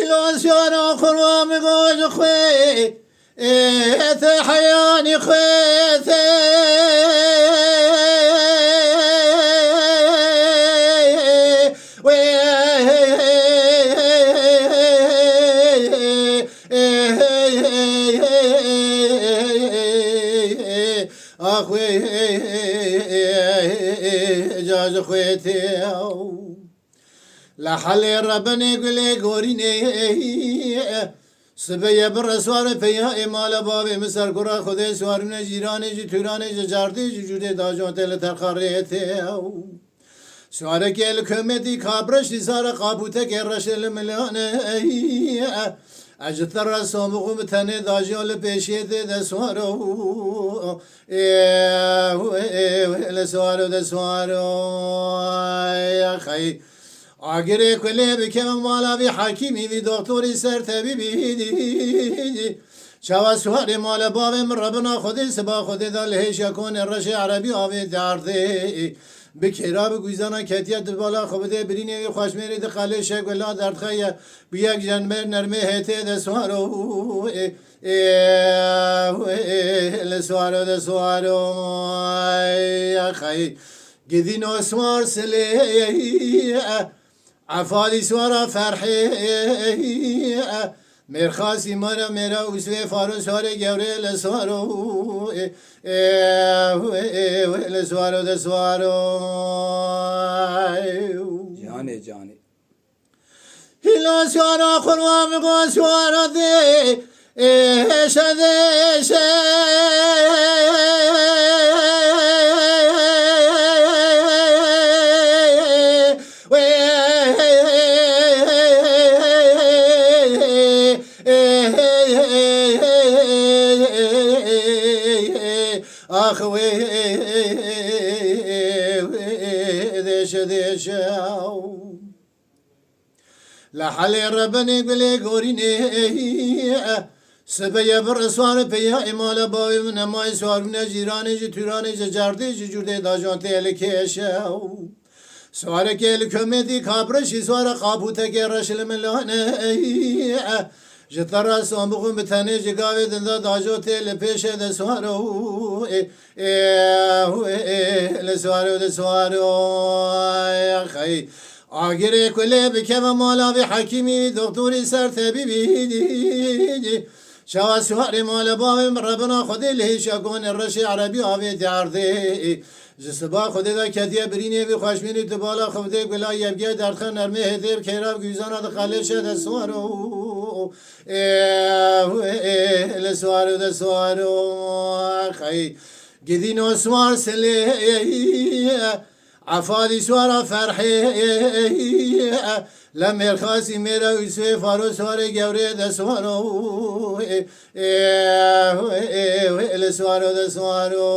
هلوسيانا خرام غوج خوي حياني خوي أخوي جاج خويتي لحل ربنا يقول قوريني سبيا برسوار فيها إمال بابي مسر قرى خدي سوارنا جيراني جي توراني جي جاردي جي جودي داجون تل ترخاريتي سوارك الكمتي كابرش سارة قابوتا كرش الملاني اجتر رسوم قوم تنه داجون لبشيت دسوارو لسوارو دسوارو يا خي آگره کلی بکم مالا بی حکیمی بی دکتری سر طبیبی دی شوا سوار مال بابم ربنا خودی سبا خودی دل هیچ کن رش عربی آوی درده بکرا بگویزانا کتیت بالا خوبده برینی خوشمیری دخلی شکلا درد خیه بیاک جنبر نرمه هته دسوارو لسوارو دسوارو خی گدین اسوار سلی عفادي سوارا فرحي مرخاسي مرا مرا وسوي فارو سواري جوري لسوارو لسوارو دسوارو جاني جاني هلا سوارا خلوا مقو سوارا دي ايش ايش أخوي ديش لحل ربني بلي قوريني سبيا برسوار فيها إمال باوي من ما يسوار من جيراني جي توراني جي جاردي جي جوردي داجون تيلكيش سوارك الكمدي كابرش سوار قابوتا كرش الملاني جترا سامبخون بتنه جگاوی دندا داجو تل پیش دسوارو لسوارو دسوارو خی آگره کله بکم مالا بی حکیمی دکتوری سر طبیبی دی شوا سوار مال بابم ربنا خودی لهیش اگون رش عربی آوی درده جسبا خودی دا کتیه برینی بی خوشمینی تو بالا خودی گلا یبگه درخه نرمه هدیب کیراب گویزانا دخلش دسوارو لسوارو دسوارو خي قدين اسوار سلي عفادي سوارا فرحي لم يرخاسي ميرا ويسوي فارو سواري جوري دسوارو لسوارو دسوارو